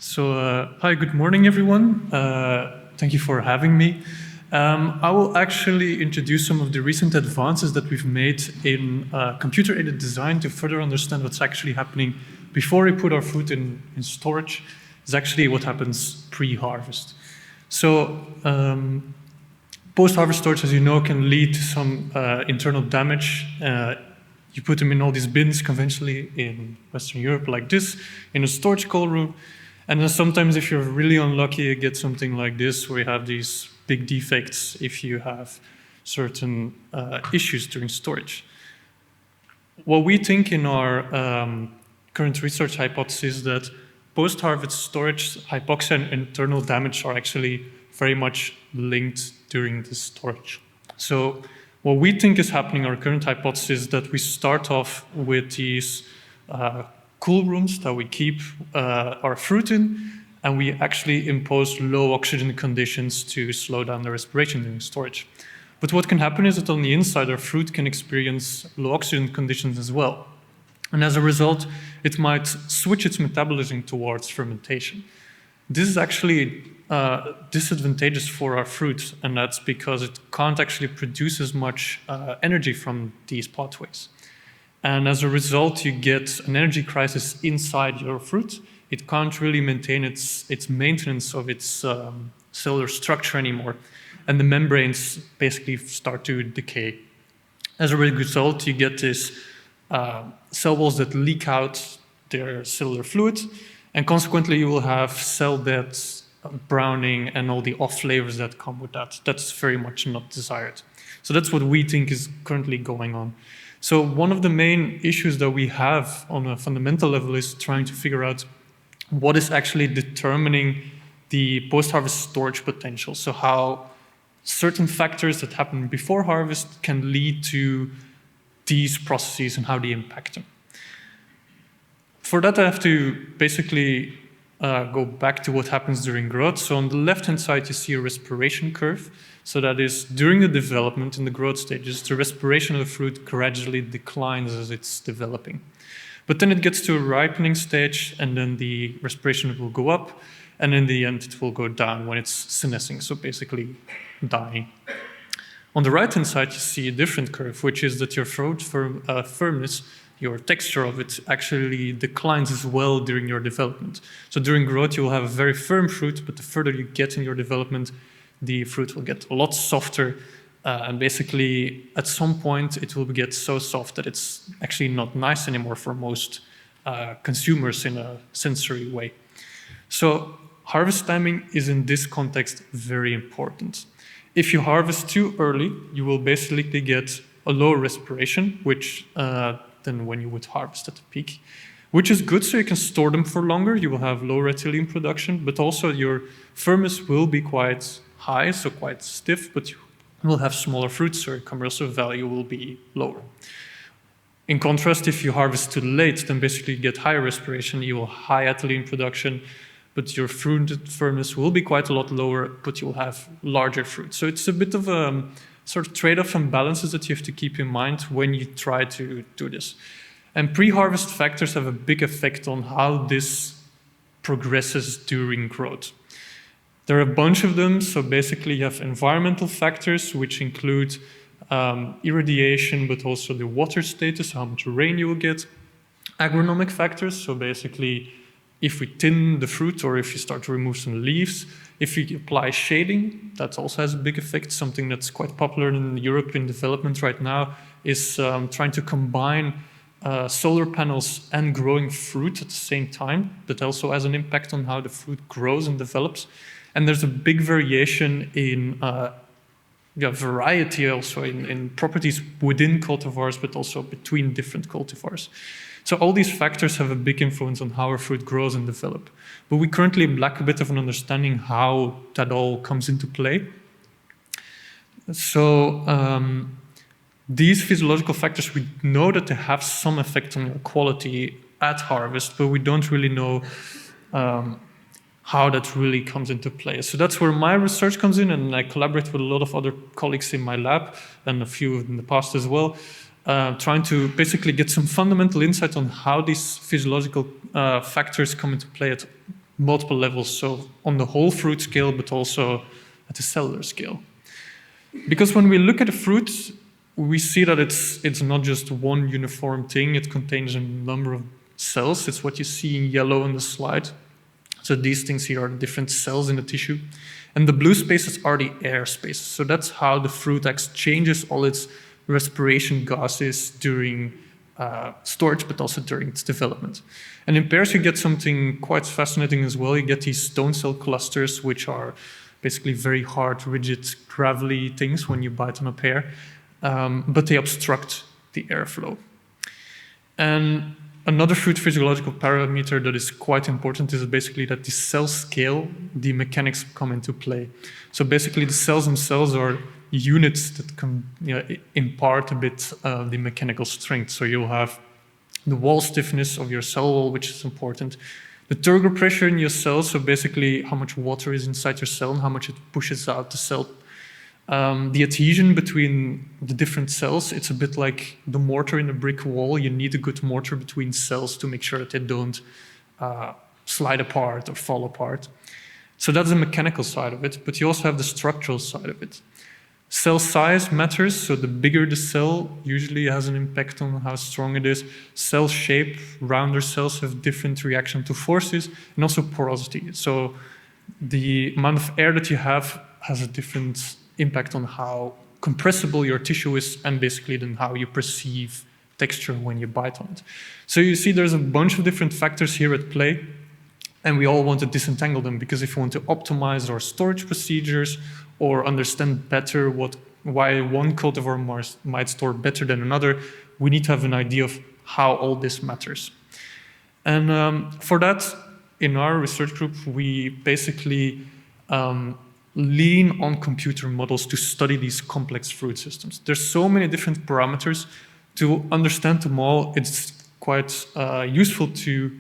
Hi, good morning, everyone. Thank you for having me. I will actually introduce some of the recent advances that we've made in computer-aided design to further understand what's actually happening before we put our food in storage. It's actually what happens pre-harvest. Post-harvest storage, as you know, can lead to some internal damage. You put them in all these bins conventionally in Western Europe like this, in a storage cold room. And then sometimes if you're really unlucky, you get something like this, where you have these big defects if you have certain issues during storage. What we think in our current research hypothesis is that post-harvest storage, hypoxia and internal damage are actually very much linked during the storage. So what we think is happening, our current hypothesis, is that we start off with these cool rooms that we keep our fruit in, and we actually impose low oxygen conditions to slow down the respiration during storage. But what can happen is that on the inside, our fruit can experience low oxygen conditions as well. And as a result, it might switch its metabolism towards fermentation. This is actually disadvantageous for our fruit, and that's because it can't actually produce as much energy from these pathways. And as a result, you get an energy crisis inside your fruit. It can't really maintain its maintenance of its cellular structure anymore. And the membranes basically start to decay. As a result, you get these cell walls that leak out their cellular fluid. And consequently, you will have cell death, browning, and all the off flavors that come with that. That's very much not desired. So that's what we think is currently going on. So one of the main issues that we have on a fundamental level is trying to figure out what is actually determining the post-harvest storage potential. So how certain factors that happen before harvest can lead to these processes and how they impact them. For that, I have to basically go back to what happens during growth. So on the left-hand side, you see a respiration curve. So that is, during the development in the growth stages, the respiration of the fruit gradually declines as it's developing. But then it gets to a ripening stage, and then the respiration will go up, and in the end, it will go down when it's senescing, so basically dying. On the right-hand side, you see a different curve, which is that your fruit firmness, your texture of it, actually declines as well during your development. So during growth, you will have a very firm fruit, but the further you get in your development, the fruit will get a lot softer, and basically at some point it will get so soft that it's actually not nice anymore for most consumers in a sensory way. So harvest timing is in this context very important. If you harvest too early, you will basically get a low respiration, which than when you would harvest at the peak, which is good so you can store them for longer. You will have low retilene production, but also your firmness will be quite high, so quite stiff, but you will have smaller fruits, so your commercial value will be lower. In contrast, if you harvest too late, then basically you get higher respiration, you will have high ethylene production, but your fruit firmness will be quite a lot lower, but you will have larger fruit. So it's a bit of a sort of trade-off and balances that you have to keep in mind when you try to do this. And pre-harvest factors have a big effect on how this progresses during growth. There are a bunch of them, so basically you have environmental factors, which include irradiation, but also the water status, how much rain you will get. Agronomic factors, so basically if we thin the fruit or if you start to remove some leaves. If you apply shading, that also has a big effect. Something that's quite popular in Europe in development right now is trying to combine solar panels and growing fruit at the same time. That also has an impact on how the fruit grows and develops. And there's a big variation in variety also in properties within cultivars, but also between different cultivars. So all these factors have a big influence on how our fruit grows and develops. But we currently lack a bit of an understanding how that all comes into play. So these physiological factors, we know that they have some effect on your quality at harvest, but we don't really know how that really comes into play. So that's where my research comes in, and I collaborate with a lot of other colleagues in my lab, and a few in the past as well, trying to basically get some fundamental insight on how these physiological factors come into play at multiple levels, so on the whole fruit scale, but also at the cellular scale. Because when we look at a fruit, we see that it's not just one uniform thing. It contains a number of cells. It's what you see in yellow on the slide. So these things here are different cells in the tissue. And the blue spaces are the air spaces. So that's how the fruit exchanges all its respiration gases during storage, but also during its development. And in pears, you get something quite fascinating as well. You get these stone cell clusters, which are basically very hard, rigid, gravelly things when you bite on a pear, but they obstruct the airflow. And another fruit physiological parameter that is quite important is basically that the cell scale, the mechanics come into play. So basically the cells themselves are units that can impart a bit of the mechanical strength. So you'll have the wall stiffness of your cell wall, which is important. The turgor pressure in your cells, so basically how much water is inside your cell and how much it pushes out the cell. The adhesion between the different cells, it's a bit like the mortar in a brick wall. You need a good mortar between cells to make sure that they don't slide apart or fall apart. So that's the mechanical side of it, but you also have the structural side of it. Cell size matters, so the bigger the cell usually has an impact on how strong it is. Cell shape, rounder cells have different reaction to forces, and also porosity. So the amount of air that you have has a different impact on how compressible your tissue is, and basically then how you perceive texture when you bite on it. So you see there's a bunch of different factors here at play, and we all want to disentangle them, because if we want to optimize our storage procedures or understand better why one cultivar might store better than another, we need to have an idea of how all this matters. And for that, in our research group, we basically lean on computer models to study these complex fruit systems. There's so many different parameters. To understand them all, it's quite useful to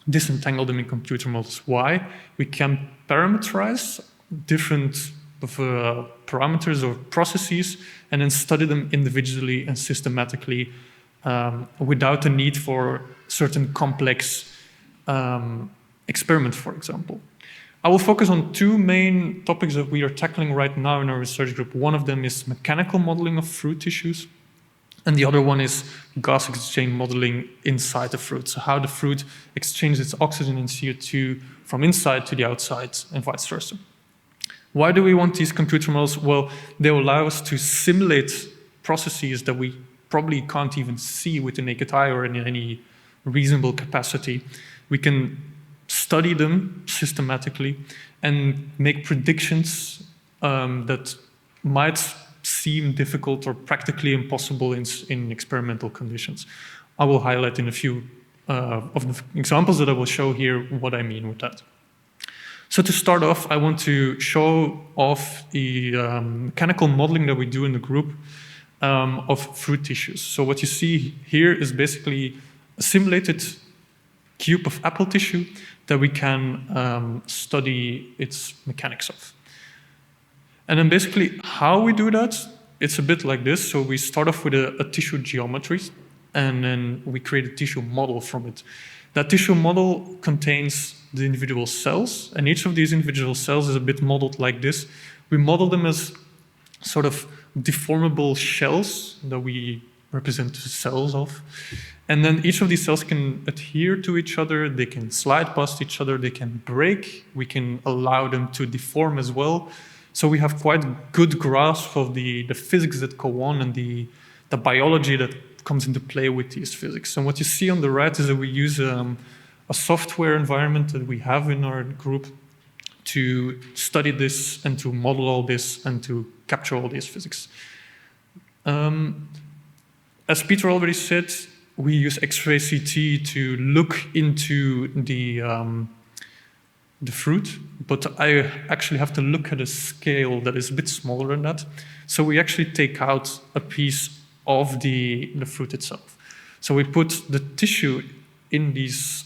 disentangle them in computer models. Why? We can parameterize different parameters or processes and then study them individually and systematically without the need for certain complex experiments, for example. I will focus on two main topics that we are tackling right now in our research group. One of them is mechanical modeling of fruit tissues, and the other one is gas exchange modeling inside the fruit. So how the fruit exchanges its oxygen and CO2 from inside to the outside and vice versa. Why do we want these computer models? Well, they allow us to simulate processes that we probably can't even see with the naked eye or in any reasonable capacity. We can study them systematically and make predictions that might seem difficult or practically impossible in experimental conditions. I will highlight in a few of the examples that I will show here what I mean with that. So to start off, I want to show off the mechanical modeling that we do in the group of fruit tissues. So what you see here is basically a simulated cube of apple tissue that we can study its mechanics of. And then basically how we do that, it's a bit like this. So we start off with a tissue geometry, and then we create a tissue model from it. That tissue model contains the individual cells, and each of these individual cells is a bit modeled like this. We model them as sort of deformable shells that we represent the cells of. And then each of these cells can adhere to each other, they can slide past each other, they can break, we can allow them to deform as well. So we have quite good grasp of the physics that go on and the biology that comes into play with these physics. And what you see on the right is that we use a software environment that we have in our group to study this and to model all this and to capture all these physics. As Peter already said, we use X-ray CT to look into the fruit, but I actually have to look at a scale that is a bit smaller than that. So we actually take out a piece of the fruit itself. So we put the tissue in these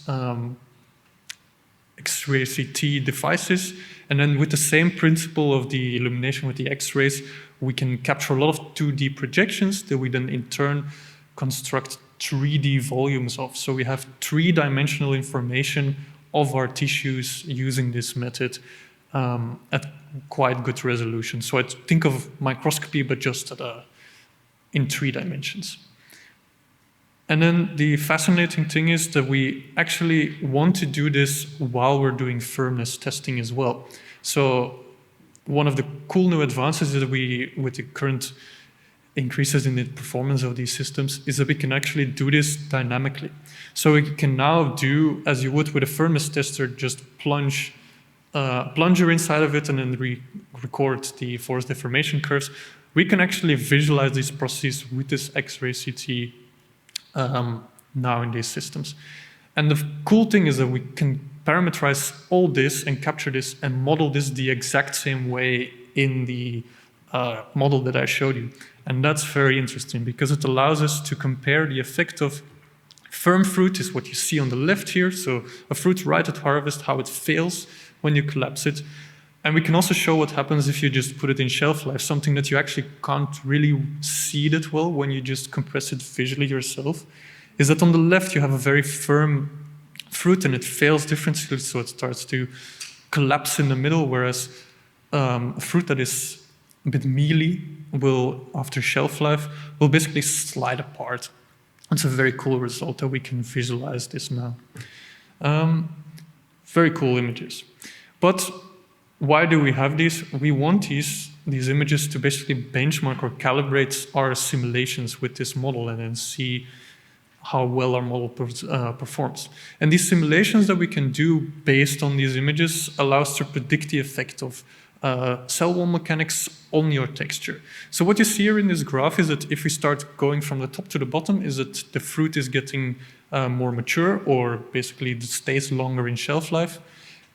X-ray CT devices, and then with the same principle of the illumination with the X-rays, we can capture a lot of 2D projections that we then in turn construct 3D volumes of. So we have three-dimensional information of our tissues using this method at quite good resolution. So I think of microscopy, but just in 3 dimensions. And then the fascinating thing is that we actually want to do this while we're doing firmness testing as well. So one of the cool new advances that we, with the current increases in the performance of these systems, is that we can actually do this dynamically. So we can now do, as you would with a firmness tester, just plunge a plunger inside of it and then record the force deformation curves. We can actually visualize these processes with this X-ray CT now in these systems. And the cool thing is that we can parameterize all this and capture this and model this the exact same way in the model that I showed you. And that's very interesting because it allows us to compare the effect of firm fruit, is what you see on the left here. So a fruit right at harvest, how it fails when you collapse it. And we can also show what happens if you just put it in shelf life, something that you actually can't really see that well when you just compress it visually yourself, is that on the left you have a very firm fruit and it fails differently, so it starts to collapse in the middle, whereas a fruit that is a bit mealy will, after shelf life, will basically slide apart. It's a very cool result that we can visualize this now. Very cool images. But why do we have these? We want these images to basically benchmark or calibrate our simulations with this model and then see how well our model performs. And these simulations that we can do based on these images allow us to predict the effect of cell wall mechanics on your texture. So what you see here in this graph is that if we start going from the top to the bottom, is that the fruit is getting more mature, or basically it stays longer in shelf life.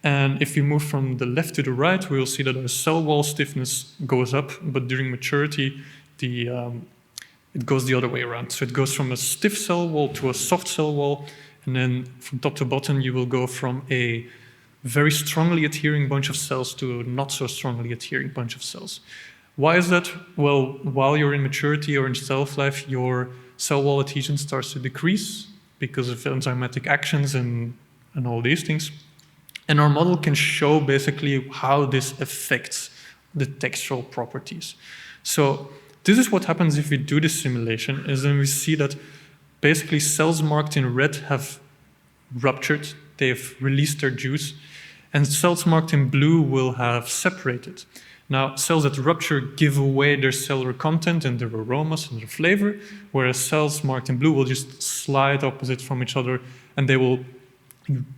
And if we move from the left to the right, we will see that our cell wall stiffness goes up, but during maturity, it goes the other way around. So it goes from a stiff cell wall to a soft cell wall, and then from top to bottom, you will go from a very strongly adhering bunch of cells to a not so strongly adhering bunch of cells. Why is that? Well, while you're in maturity or in shelf life, your cell wall adhesion starts to decrease because of enzymatic actions and all these things. And our model can show basically how this affects the textural properties. So this is what happens if we do this simulation, is then we see that basically cells marked in red have ruptured, they've released their juice, and cells marked in blue will have separated. Now, cells that rupture give away their cellular content and their aromas and their flavor, whereas cells marked in blue will just slide opposite from each other, and they will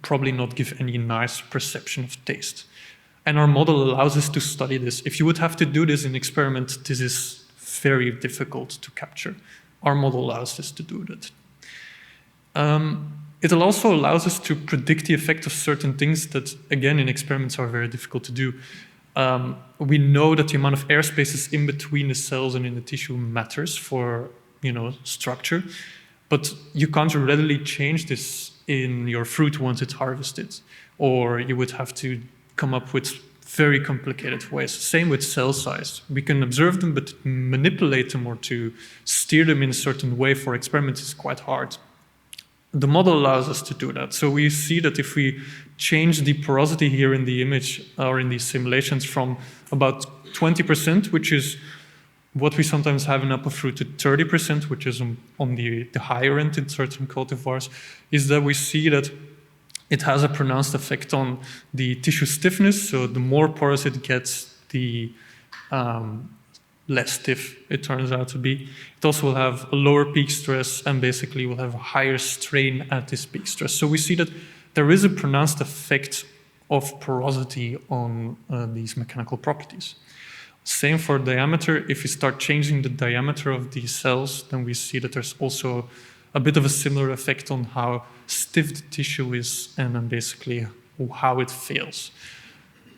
probably not give any nice perception of taste. And our model allows us to study this. If you would have to do this in experiment, this is very difficult to capture. Our model allows us to do that. It also allows us to predict the effect of certain things that, again, in experiments are very difficult to do. We know that the amount of air spaces in between the cells and in the tissue matters for, structure, but you can't readily change this in your fruit once it's harvested, or you would have to come up with very complicated ways. Same with cell size. We can observe them, but manipulate them or to steer them in a certain way for experiments is quite hard. The model allows us to do that. So we see that if we change the porosity here in the image or in these simulations from about 20%, which is what we sometimes have in apple fruit, to 30%, which is on the higher end in certain cultivars, is that we see that it has a pronounced effect on the tissue stiffness. So the more porous it gets, the less stiff it turns out to be. It also will have a lower peak stress and basically will have a higher strain at this peak stress. So we see that there is a pronounced effect of porosity on these mechanical properties. Same for diameter. If we start changing the diameter of these cells, then we see that there's also a bit of a similar effect on how stiff the tissue is and then basically how it fails.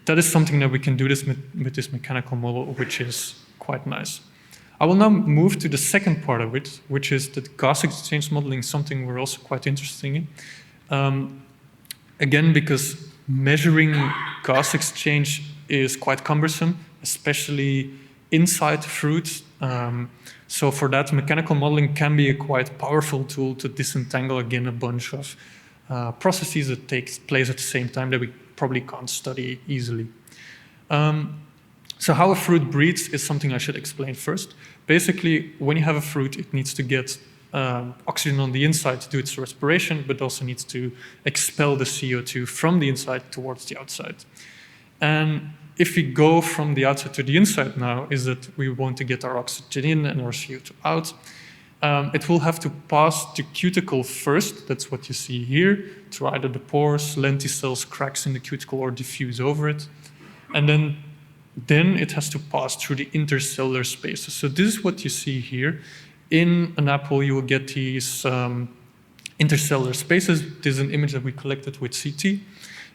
That is something that we can do this with this mechanical model, which is quite nice. I will now move to the second part of it, which is that gas exchange modeling, something we're also quite interested in. Again, because measuring gas exchange is quite cumbersome, especially inside fruit. So for that, mechanical modeling can be a quite powerful tool to disentangle, again, a bunch of processes that take place at the same time that we probably can't study easily. So how a fruit breathes is something I should explain first. Basically, when you have a fruit, it needs to get oxygen on the inside to do its respiration, but also needs to expel the CO2 from the inside towards the outside. And if we go from the outside to the inside now, is that we want to get our oxygen in and our CO2 out. It will have to pass the cuticle first, that's what you see here, through either the pores, lenticels, cracks in the cuticle, or diffuse over it. And then it has to pass through the intercellular spaces. So this is what you see here. In an apple, you will get these intercellular spaces. This is an image that we collected with CT.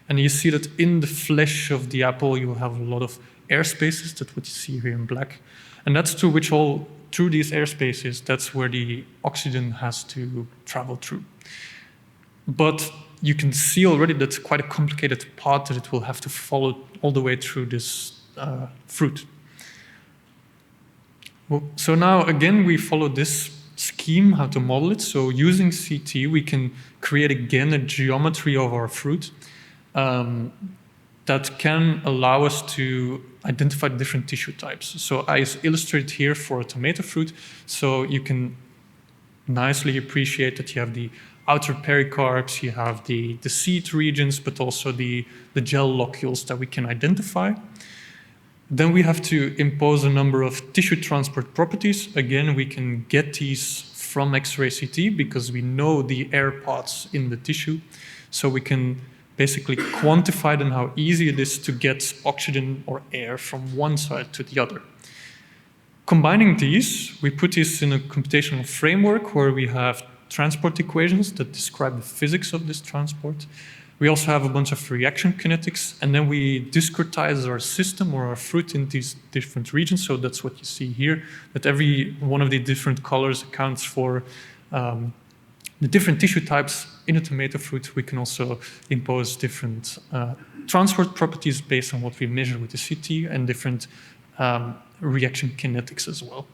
And you see that in the flesh of the apple, you will have a lot of air spaces. That's what you see here in black. And that's through these air spaces, that's where the oxygen has to travel through. But you can see already that's quite a complicated path that it will have to follow all the way through this fruit. Well, so now again, we follow this scheme, how to model it. So using CT, we can create again a geometry of our fruit that can allow us to identify different tissue types. So I illustrate here for a tomato fruit, so you can nicely appreciate that you have the outer pericarps, you have the seed regions, but also the gel locules that we can identify. Then we have to impose a number of tissue transport properties. Again, we can get these from X-ray CT because we know the air paths in the tissue. So we can basically quantify then how easy it is to get oxygen or air from one side to the other. Combining these, we put this in a computational framework where we have transport equations that describe the physics of this transport. We also have a bunch of reaction kinetics, and then we discretize our system or our fruit in these different regions. So that's what you see here, that every one of the different colors accounts for the different tissue types in a tomato fruit. We can also impose different transport properties based on what we measure with the CT and different reaction kinetics as well.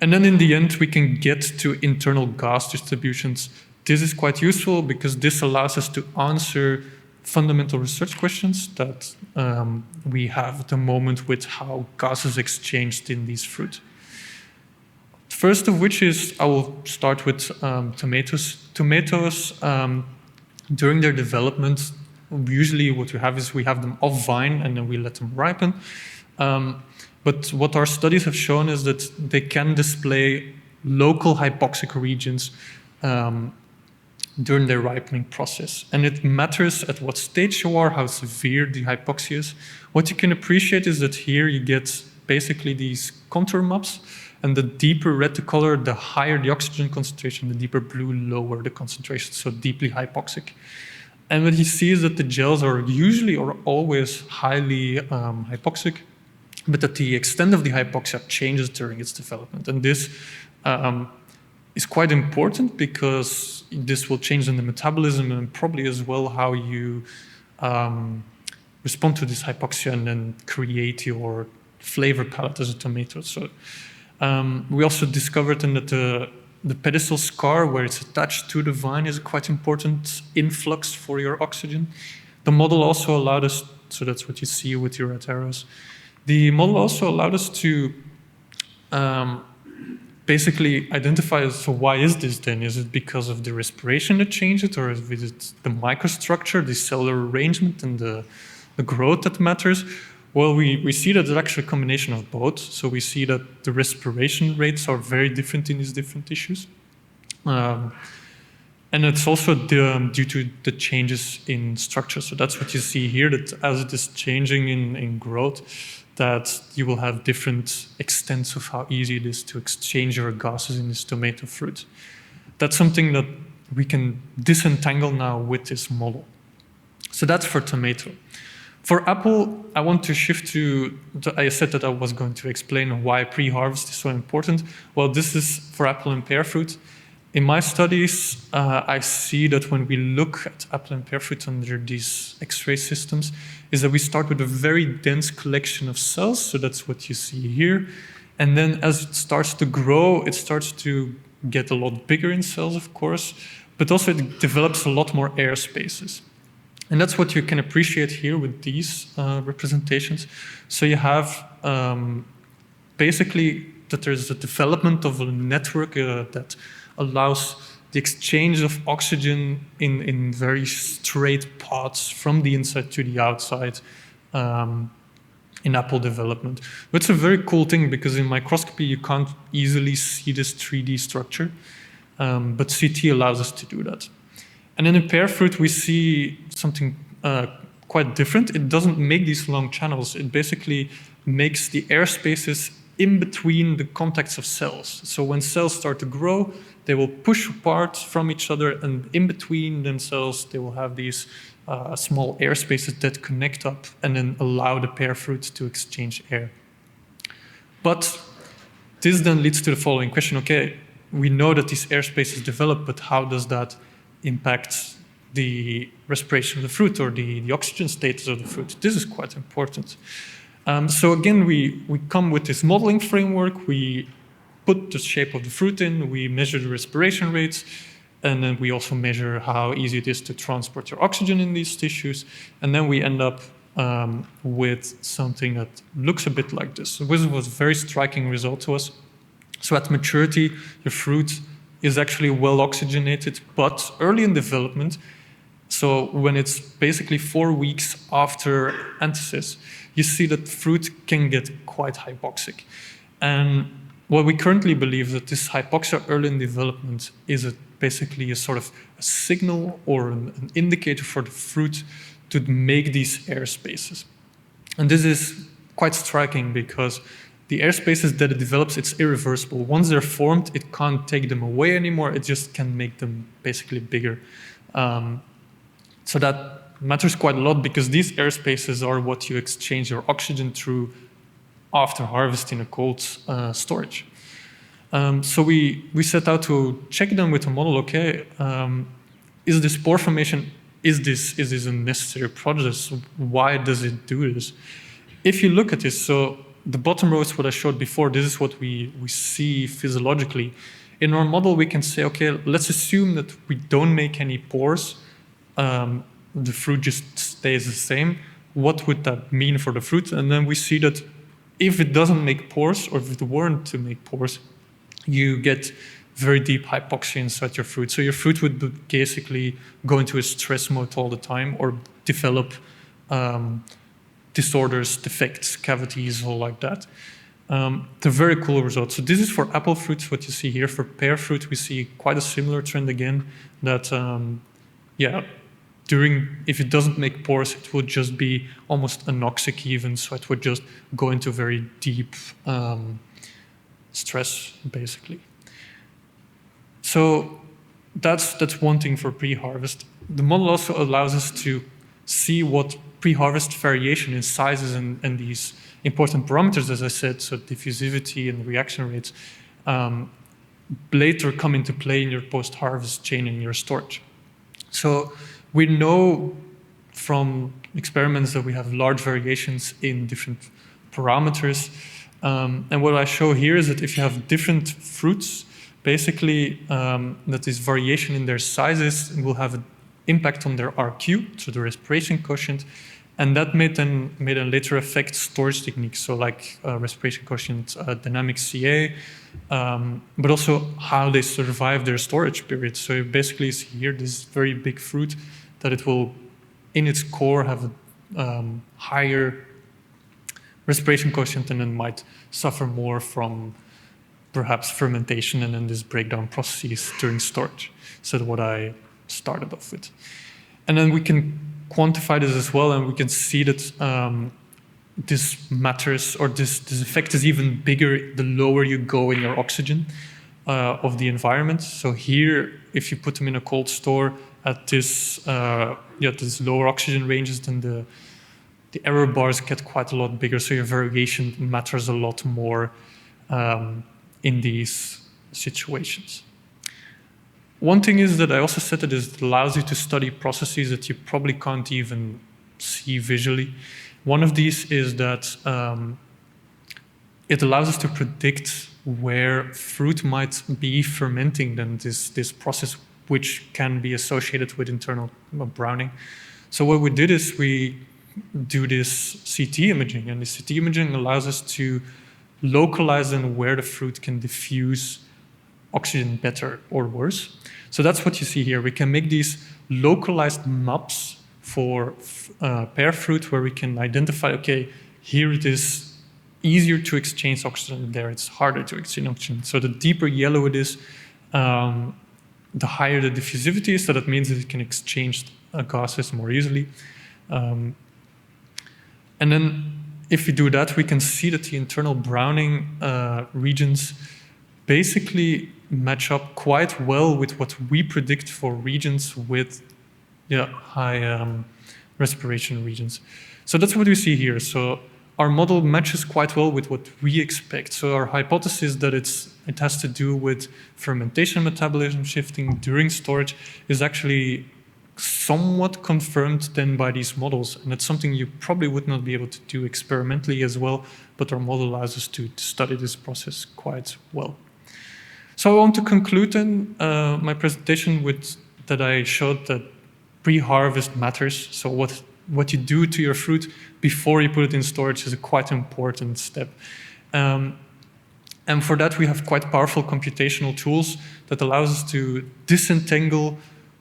And then in the end, we can get to internal gas distributions. This is quite useful because this allows us to answer fundamental research questions that we have at the moment with how gas is exchanged in these fruit. First of which is, I will start with tomatoes. Tomatoes, during their development, usually what we have is we have them off vine and then we let them ripen. But what our studies have shown is that they can display local hypoxic regions during their ripening process. And it matters at what stage you are, how severe the hypoxia is. What you can appreciate is that here you get basically these contour maps, and the deeper red the color, the higher the oxygen concentration, the deeper blue, lower the concentration, so deeply hypoxic. And what you see is that the gels are usually or always highly hypoxic, but that the extent of the hypoxia changes during its development. And this is quite important because this will change in the metabolism and probably as well how you respond to this hypoxia and then create your flavor palette as a tomato. So we also discovered that the pedicel scar where it's attached to the vine is a quite important influx for your oxygen. The model also allowed us, so that's what you see with your red arrows. The model also allowed us to basically identify, so why is this then? Is it because of the respiration that changed it, or is it the microstructure, the cellular arrangement, and the growth that matters? Well, we see that it's actually a combination of both. So we see that the respiration rates are very different in these different tissues. And it's also due to the changes in structure. So that's what you see here, that as it is changing in growth, that you will have different extents of how easy it is to exchange your gases in this tomato fruit. That's something that we can disentangle now with this model. So that's for tomato. For apple, I want to shift to, I said that I was going to explain why pre-harvest is so important. Well, this is for apple and pear fruit. In my studies, I see that when we look at apple and pear fruit under these X-ray systems, is that we start with a very dense collection of cells, so that's what you see here. And then as it starts to grow, it starts to get a lot bigger in cells, of course, but also it develops a lot more air spaces. And that's what you can appreciate here with these representations. So you have basically that there's a development of a network that allows the exchange of oxygen in very straight paths from the inside to the outside in apple development. But it's a very cool thing because in microscopy you can't easily see this 3D structure, but CT allows us to do that. And in a pear fruit we see something quite different. It doesn't make these long channels. It basically makes the air spaces in between the contacts of cells. So when cells start to grow, they will push apart from each other, and in between themselves, they will have these small air spaces that connect up and then allow the pear fruit to exchange air. But this then leads to the following question. Okay, we know that these air spaces develop, but how does that impact the respiration of the fruit or the oxygen status of the fruit? This is quite important. So again, we come with this modeling framework. We put the shape of the fruit in, we measure the respiration rates, and then we also measure how easy it is to transport your oxygen in these tissues. And then we end up with something that looks a bit like this. So this was a very striking result to us. So at maturity, the fruit is actually well oxygenated, but early in development, so when it's basically 4 weeks after anthesis, you see that fruit can get quite hypoxic. And what we currently believe that this hypoxia early in development is basically a sort of a signal or an indicator for the fruit to make these air spaces. And this is quite striking because the air spaces that it develops, it's irreversible. Once they're formed, it can't take them away anymore. It just can make them basically bigger. So that matters quite a lot because these air spaces are what you exchange your oxygen through after harvest in a cold storage. So we set out to check them with a model. Okay, is this pore formation, is this a necessary process? Why does it do this? If you look at this, so the bottom row is what I showed before. This is what we see physiologically. In our model, we can say, okay, let's assume that we don't make any pores. The fruit just stays the same. What would that mean for the fruit? And then we see that if it doesn't make pores, or if it weren't to make pores, you get very deep hypoxia inside your fruit. So your fruit would basically go into a stress mode all the time or develop disorders, defects, cavities, all like that. They're very cool results. So this is for apple fruits, what you see here. For pear fruit, we see quite a similar trend again, that, if it doesn't make pores, it would just be almost anoxic even, so it would just go into very deep stress, basically. So that's one thing for pre-harvest. The model also allows us to see what pre-harvest variation in sizes and these important parameters, as I said, so diffusivity and reaction rates, later come into play in your post-harvest chain in your storage. So we know from experiments that we have large variations in different parameters. And what I show here is that if you have different fruits, basically that this variation in their sizes will have an impact on their RQ, so the respiration quotient, and that may then later affect storage techniques, so like respiration quotient, dynamic CA, but also how they survive their storage period. So you basically see here this very big fruit that it will, in its core, have a higher respiration quotient and then might suffer more from perhaps fermentation and then this breakdown processes during storage. So that's what I started off with. And then we can quantify this as well, and we can see that this matters, or this effect is even bigger the lower you go in your oxygen of the environment. So here, if you put them in a cold store at this, this lower oxygen ranges, then the error bars get quite a lot bigger, so your variation matters a lot more in these situations. One thing is that I also said that it allows you to study processes that you probably can't even see visually. One of these is that it allows us to predict where fruit might be fermenting then this process which can be associated with internal browning. So what we did is we do this CT imaging, and the CT imaging allows us to localize then where the fruit can diffuse oxygen better or worse. So that's what you see here. We can make these localized maps for pear fruit where we can identify, okay, here it is easier to exchange oxygen, there it's harder to exchange oxygen. So the deeper yellow it is, the higher the diffusivity is, so that means that it can exchange gases more easily. And then if we do that, we can see that the internal browning regions basically match up quite well with what we predict for regions with high respiration regions. So that's what we see here. So our model matches quite well with what we expect. So our hypothesis that it has to do with fermentation metabolism shifting during storage is actually somewhat confirmed then by these models. And it's something you probably would not be able to do experimentally as well, but our model allows us to study this process quite well. So I want to conclude then my presentation with that I showed that pre-harvest matters. So what you do to your fruit before you put it in storage is a quite important step. And for that, we have quite powerful computational tools that allows us to disentangle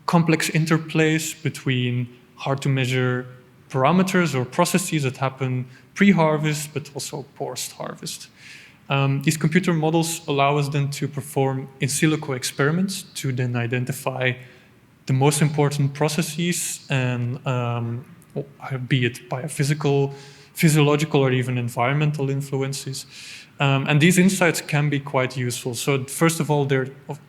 complex interplays between hard-to-measure parameters or processes that happen pre-harvest, but also post-harvest. These computer models allow us then to perform in silico experiments to then identify the most important processes, and be it biophysical, physiological, or even environmental influences. And these insights can be quite useful. So first of all, they're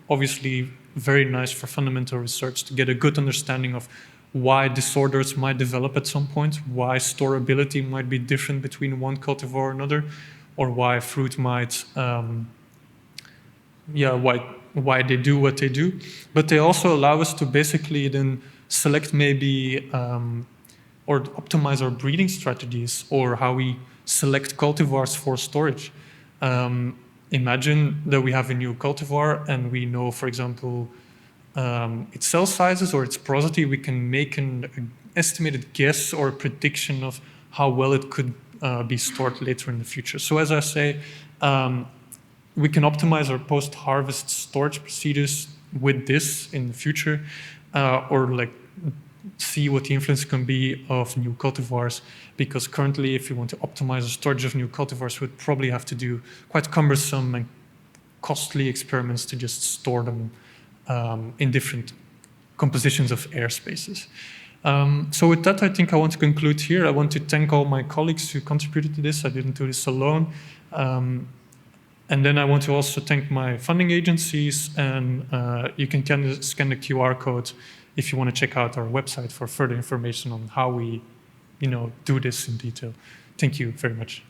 obviously very nice for fundamental research to get a good understanding of why disorders might develop at some point, why storability might be different between one cultivar or another, or why fruit might, why they do what they do. But they also allow us to basically then select maybe or optimize our breeding strategies or how we select cultivars for storage. Imagine that we have a new cultivar and we know, for example, its cell sizes or its porosity. We can make an estimated guess or prediction of how well it could be stored later in the future. So as I say, we can optimize our post-harvest storage procedures with this in the future, or like see what the influence can be of new cultivars, because currently if you want to optimize the storage of new cultivars, we'd probably have to do quite cumbersome and costly experiments to just store them in different compositions of air spaces. So with that, I think I want to conclude here. I want to thank all my colleagues who contributed to this. I didn't do this alone. And then I want to also thank my funding agencies, and you can scan the QR code if you want to check out our website for further information on how we do this in detail. Thank you very much.